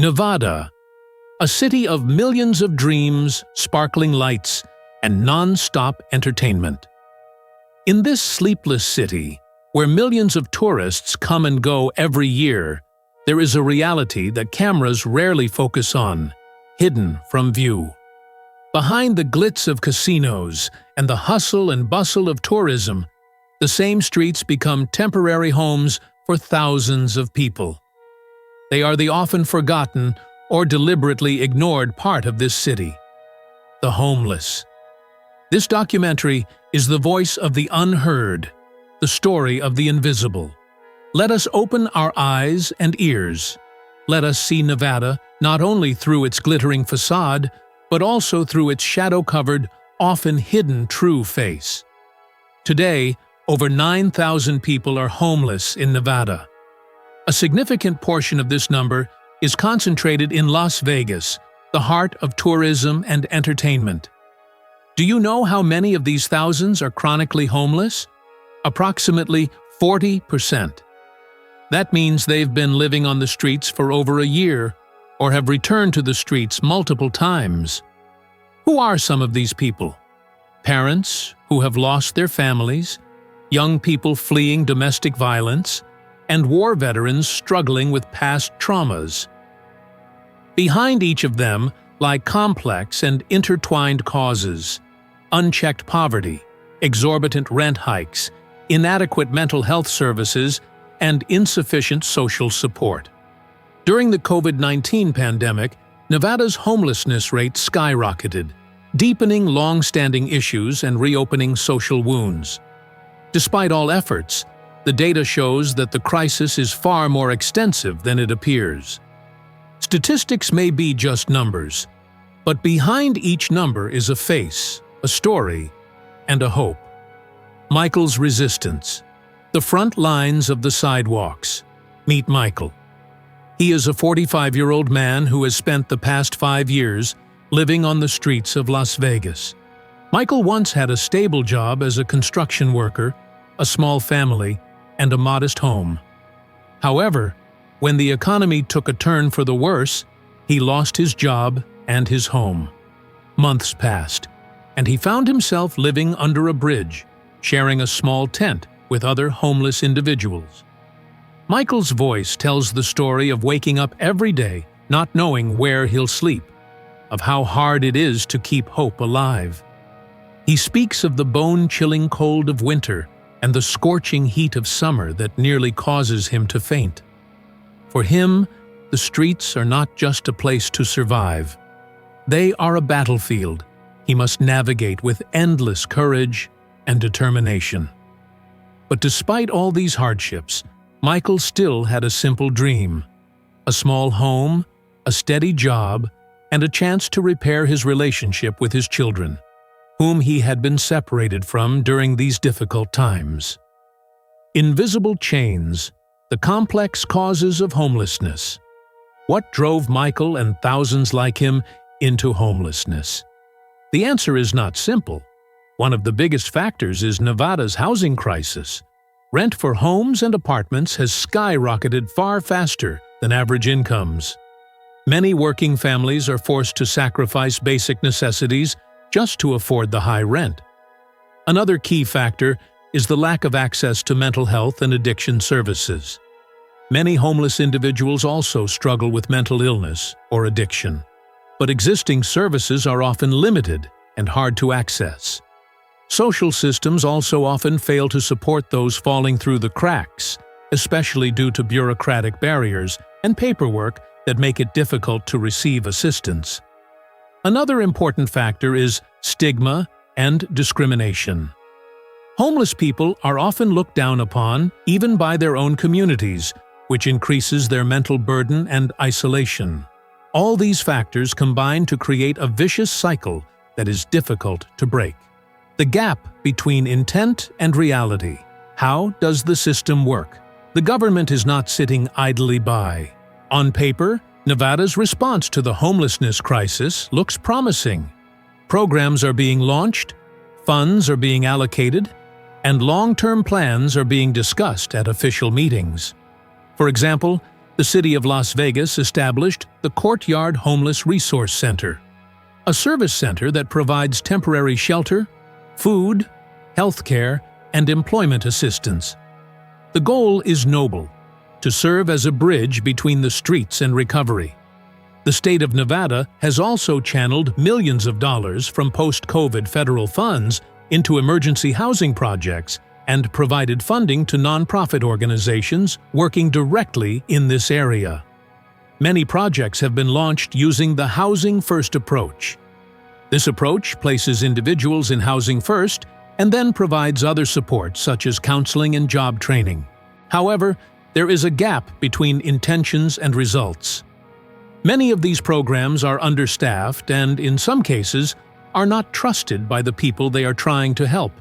Nevada, a city of millions of dreams, sparkling lights, and non-stop entertainment. In this sleepless city, where millions of tourists come and go every year, there is a reality that cameras rarely focus on, hidden from view. Behind the glitz of casinos and the hustle and bustle of tourism, the same streets become temporary homes for thousands of people. They are the often forgotten or deliberately ignored part of this city, the homeless. This documentary is the voice of the unheard, the story of the invisible. Let us open our eyes and ears. Let us see Nevada not only through its glittering facade, but also through its shadow-covered, often hidden true face. Today, over 9,000 people are homeless in Nevada. A significant portion of this number is concentrated in Las Vegas, the heart of tourism and entertainment. Do you know how many of these thousands are chronically homeless? Approximately 40%. That means they've been living on the streets for over a year, or have returned to the streets multiple times. Who are some of these people? Parents who have lost their families, young people fleeing domestic violence, and war veterans struggling with past traumas. Behind each of them lie complex and intertwined causes: unchecked poverty, exorbitant rent hikes, inadequate mental health services, and insufficient social support. During the COVID-19 pandemic, Nevada's homelessness rate skyrocketed, deepening long-standing issues and reopening social wounds. Despite all efforts, the data shows that the crisis is far more extensive than it appears. Statistics may be just numbers, but behind each number is a face, a story, and a hope. Michael's resistance. The front lines of the sidewalks. Meet Michael. He is a 45-year-old man who has spent the past 5 years living on the streets of Las Vegas. Michael once had a stable job as a construction worker, a small family, and a modest home. However, when the economy took a turn for the worse, he lost his job and his home. Months passed, and he found himself living under a bridge, sharing a small tent with other homeless individuals. Michael's voice tells the story of waking up every day not knowing where he'll sleep, of how hard it is to keep hope alive. He speaks of the bone-chilling cold of winter and the scorching heat of summer that nearly causes him to faint. For him, the streets are not just a place to survive. They are a battlefield he must navigate with endless courage and determination. But despite all these hardships, Michael still had a simple dream: a small home, a steady job, and a chance to repair his relationship with his children, whom he had been separated from during these difficult times. Invisible chains, the complex causes of homelessness. What drove Michael and thousands like him into homelessness? The answer is not simple. One of the biggest factors is Nevada's housing crisis. Rent for homes and apartments has skyrocketed far faster than average incomes. Many working families are forced to sacrifice basic necessities just to afford the high rent. Another key factor is the lack of access to mental health and addiction services. Many homeless individuals also struggle with mental illness or addiction, but existing services are often limited and hard to access. Social systems also often fail to support those falling through the cracks, especially due to bureaucratic barriers and paperwork that make it difficult to receive assistance. Another important factor is stigma and discrimination. Homeless people are often looked down upon, even by their own communities, which increases their mental burden and isolation. All these factors combine to create a vicious cycle that is difficult to break. The gap between intent and reality. How does the system work? The government is not sitting idly by. On paper, Nevada's response to the homelessness crisis looks promising. Programs are being launched, funds are being allocated, and long-term plans are being discussed at official meetings. For example, The city of Las Vegas established the Courtyard Homeless Resource Center, a service center that provides temporary shelter, food, healthcare, and employment assistance. The goal is noble: to serve as a bridge between the streets and recovery. The state of Nevada has also channeled millions of dollars from post-COVID federal funds into emergency housing projects and provided funding to nonprofit organizations working directly in this area. Many projects have been launched using the Housing First approach. This approach places individuals in housing first and then provides other support such as counseling and job training. However, there is a gap between intentions and results. Many of these programs are understaffed and, in some cases, are not trusted by the people they are trying to help.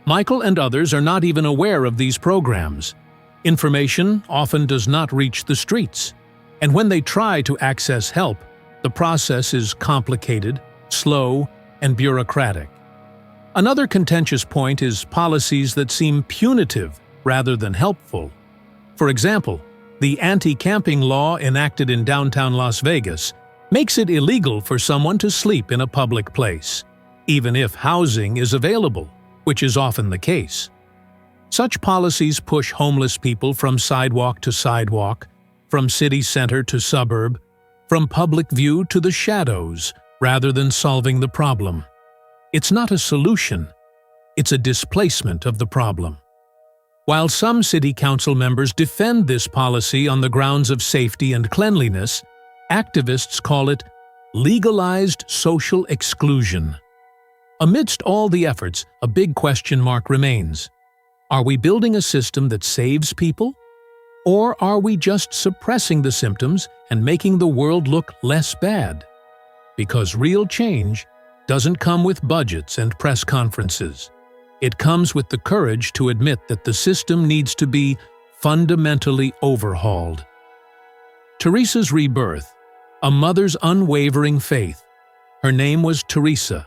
Michael and others are not even aware of these programs. Information often does not reach the streets, and when they try to access help, the process is complicated, slow, and bureaucratic. Another contentious point is policies that seem punitive rather than helpful. For example, the anti-camping law enacted in downtown Las Vegas makes it illegal for someone to sleep in a public place, even if housing is available, which is often the case. Such policies push homeless people from sidewalk to sidewalk, from city center to suburb, from public view to the shadows, rather than solving the problem. It's not a solution, it's a displacement of the problem. While some city council members defend this policy on the grounds of safety and cleanliness, activists call it legalized social exclusion. Amidst all the efforts, a big question mark remains. Are we building a system that saves people? Or are we just suppressing the symptoms and making the world look less bad? Because real change doesn't come with budgets and press conferences. It comes with the courage to admit that the system needs to be fundamentally overhauled. Teresa's rebirth, a mother's unwavering faith. Her name was Teresa.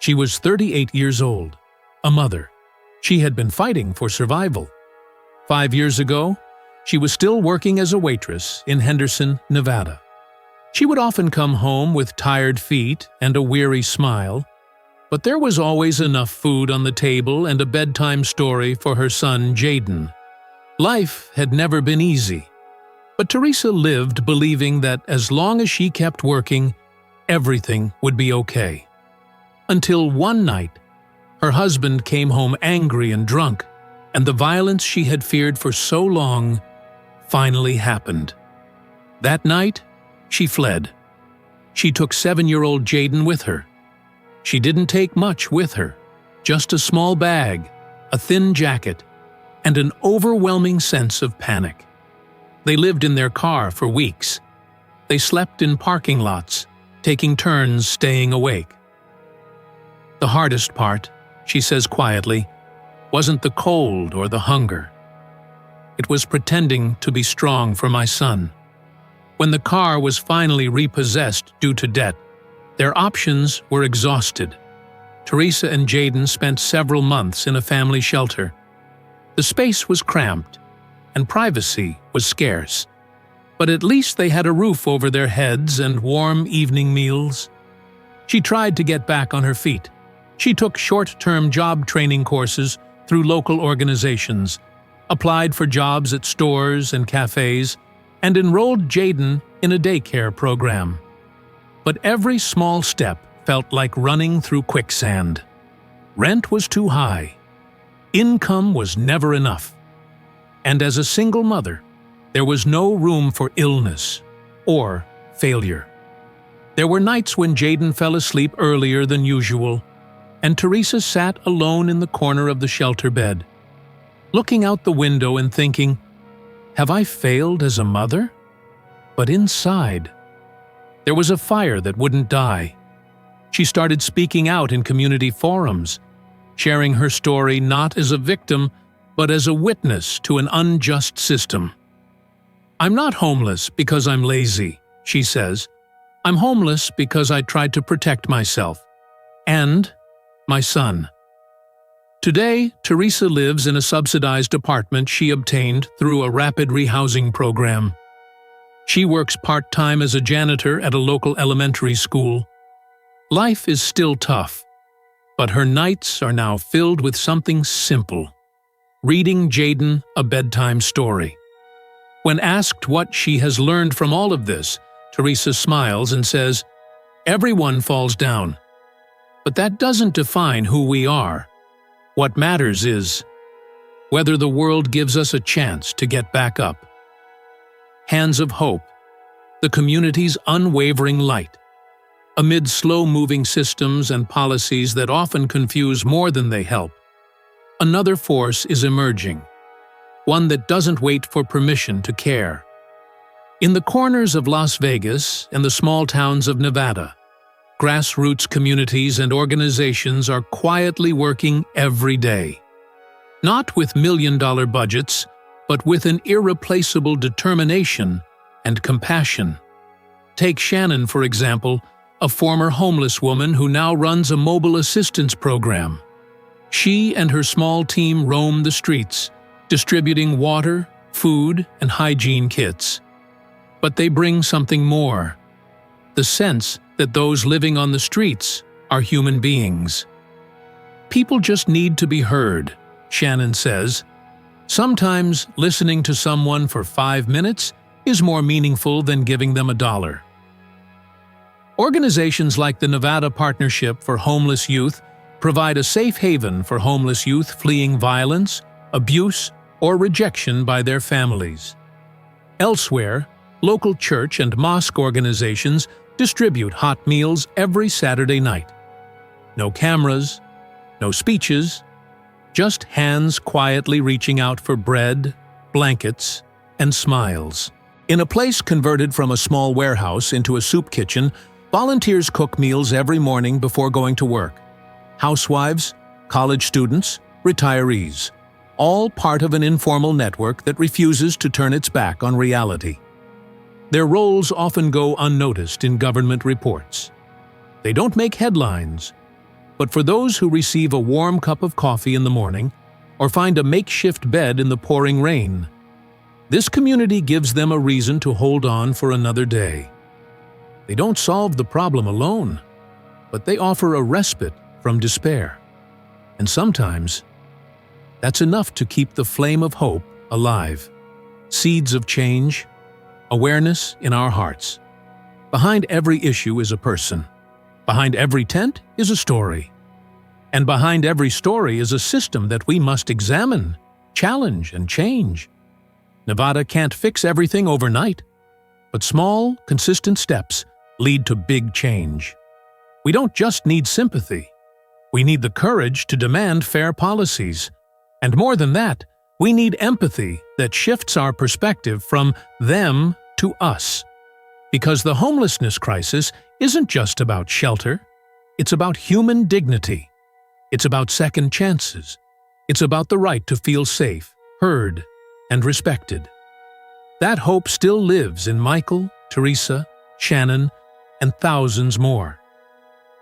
She was 38 years old, a mother. She had been fighting for survival. 5 years ago, she was still working as a waitress in Henderson, Nevada. She would often come home with tired feet and a weary smile, but there was always enough food on the table and a bedtime story for her son Jaden. Life had never been easy, but Teresa lived believing that as long as she kept working, everything would be okay. Until one night, her husband came home angry and drunk, and the violence she had feared for so long finally happened. That night, she fled. She took 7-year-old Jaden with her. She didn't take much with her, just a small bag, a thin jacket, and an overwhelming sense of panic. They lived in their car for weeks. They slept in parking lots, taking turns staying awake. The hardest part, she says quietly, wasn't the cold or the hunger. It was pretending to be strong for my son. When the car was finally repossessed due to debt, their options were exhausted. Teresa and Jaden spent several months in a family shelter. The space was cramped, and privacy was scarce. But at least they had a roof over their heads and warm evening meals. She tried to get back on her feet. She took short-term job training courses through local organizations, applied for jobs at stores and cafes, and enrolled Jaden in a daycare program. But every small step felt like running through quicksand. Rent was too high. Income was never enough. And as a single mother, there was no room for illness or failure. There were nights when Jaden fell asleep earlier than usual, and Teresa sat alone in the corner of the shelter bed, looking out the window and thinking, "Have I failed as a mother?" But inside, there was a fire that wouldn't die. She started speaking out in community forums, sharing her story not as a victim, but as a witness to an unjust system. "I'm not homeless because I'm lazy," she says. "I'm homeless because I tried to protect myself and my son." Today, Teresa lives in a subsidized apartment she obtained through a rapid rehousing program. She works part-time as a janitor at a local elementary school. Life is still tough, but her nights are now filled with something simple: reading Jaden a bedtime story. When asked what she has learned from all of this, Teresa smiles and says, "Everyone falls down. But that doesn't define who we are. What matters is whether the world gives us a chance to get back up." Hands of Hope, the community's unwavering light. Amid slow-moving systems and policies that often confuse more than they help, another force is emerging, one that doesn't wait for permission to care. In the corners of Las Vegas and the small towns of Nevada, grassroots communities and organizations are quietly working every day. Not with million-dollar budgets, but with an irreplaceable determination and compassion. Take Shannon, for example, a former homeless woman who now runs a mobile assistance program. She and her small team roam the streets, distributing water, food, and hygiene kits. But they bring something more: the sense that those living on the streets are human beings. People just need to be heard, Shannon says. Sometimes listening to someone for 5 minutes is more meaningful than giving them $1. Organizations like the Nevada Partnership for Homeless Youth provide a safe haven for homeless youth fleeing violence, abuse, or rejection by their families. Elsewhere, local church and mosque organizations distribute hot meals every Saturday night. No cameras, no speeches, just hands quietly reaching out for bread, blankets, and smiles. In a place converted from a small warehouse into a soup kitchen, volunteers cook meals every morning before going to work. Housewives, college students, retirees, all part of an informal network that refuses to turn its back on reality. Their roles often go unnoticed in government reports. They don't make headlines, but for those who receive a warm cup of coffee in the morning or find a makeshift bed in the pouring rain, this community gives them a reason to hold on for another day. They don't solve the problem alone, but they offer a respite from despair. And sometimes, that's enough to keep the flame of hope alive. Seeds of change, awareness in our hearts. Behind every issue is a person. Behind every tent is a story. And behind every story is a system that we must examine, challenge, and change. Nevada can't fix everything overnight, but small, consistent steps lead to big change. We don't just need sympathy. We need the courage to demand fair policies. And more than that, we need empathy that shifts our perspective from them to us. Because the homelessness crisis isn't just about shelter. It's about human dignity. It's about second chances. It's about the right to feel safe, heard, and respected. That hope still lives in Michael, Teresa, Shannon, and thousands more.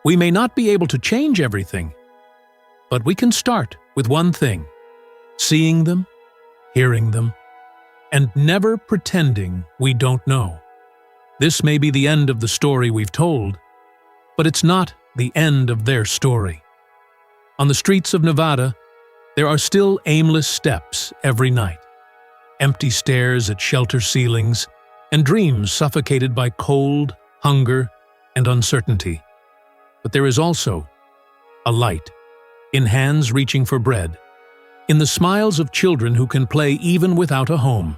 We may not be able to change everything, but we can start with one thing: seeing them, hearing them, and never pretending we don't know. This may be the end of the story we've told, but it's not the end of their story. On the streets of Nevada, there are still aimless steps every night, empty stares at shelter ceilings, and dreams suffocated by cold, hunger, and uncertainty. But there is also a light, in hands reaching for bread, in the smiles of children who can play even without a home,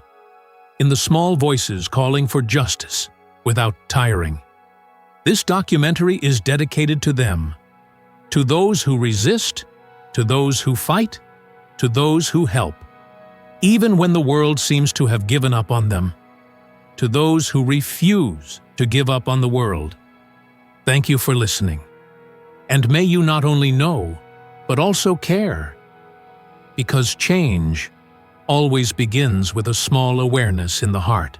in the small voices calling for justice without tiring. This documentary is dedicated to them, to those who resist, to those who fight, to those who help, even when the world seems to have given up on them, to those who refuse to give up on the world. Thank you for listening. And may you not only know, but also care. Because change always begins with a small awareness in the heart.